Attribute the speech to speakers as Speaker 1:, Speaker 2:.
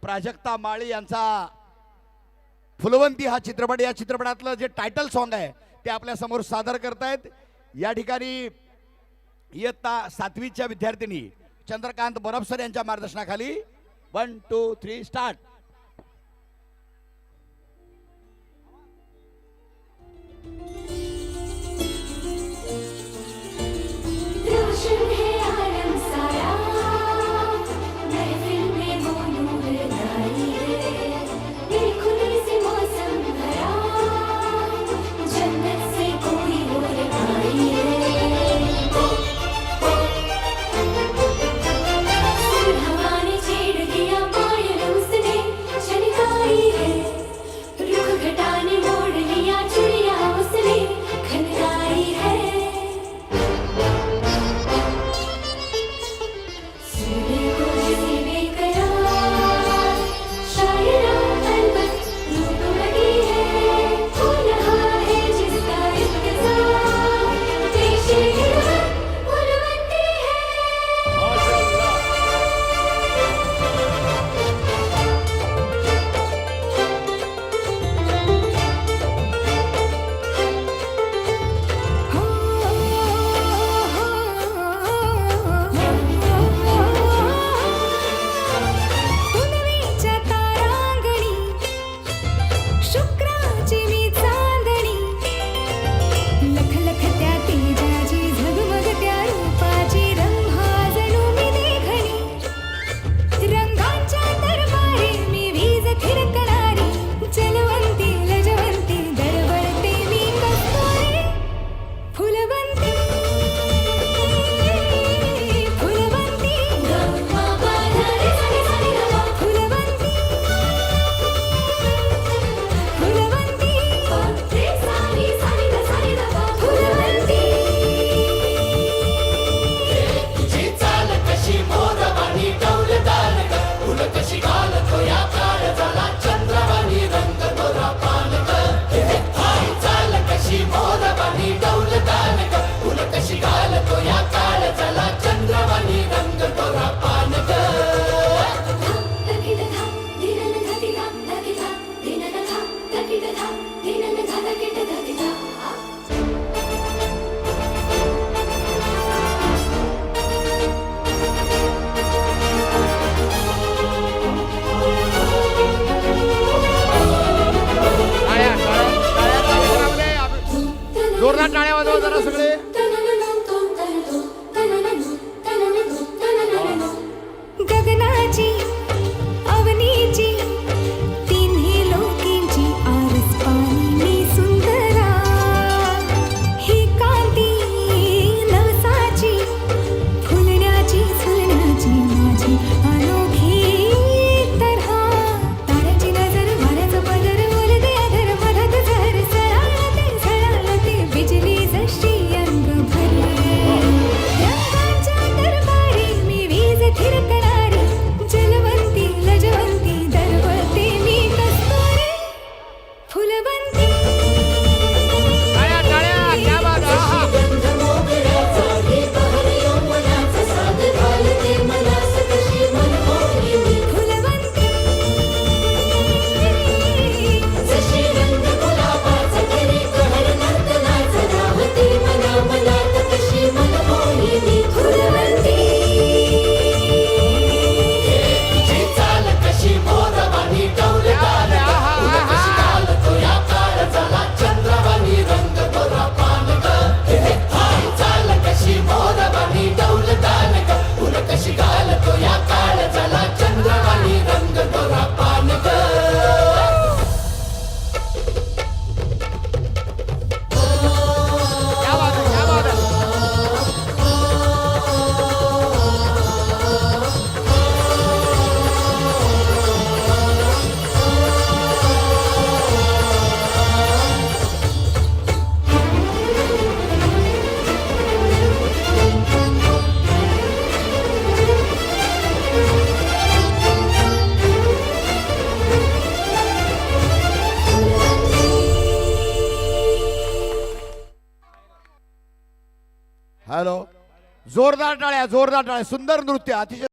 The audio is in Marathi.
Speaker 1: प्राजक्ता माळी यांचा फुलवंती हा चित्रपट, या चित्रपटातलं जे टायटल सॉन्ग आहे ते आपल्या समोर सादर करतायत। या ठिकाणी इयत्ता 7वीच्या विद्यार्थिनी चंद्रकांत बरबसर यांच्या मार्गदर्शनाखाली 1 2 3 स्टार्ट। जोरदार टाळ्या वाजवा जरा सगळे।
Speaker 2: गगनाची अवनीची तिन्ही लोकींची आरस पाणी सुंदरा ही कांती नवसाची फुलण्याची फुलण्याची माझी अनोखी तऱ्हा ताऱ्याची नजर वाऱ्याचा पदर बोलते अधर मधात झर सळाळते बिजली जशी अंग भरले रंगाच्या दरबारी मी वीज थिरकणारी जलवंती लजवंती दरवळते मी कस्तुरी फुलवंती
Speaker 1: टाळ्या टाळ्या क्या बात आहे। हॅलो, जोरदार टाळ्या, जोरदार टाळ्या। सुंदर नृत्य, अतिशय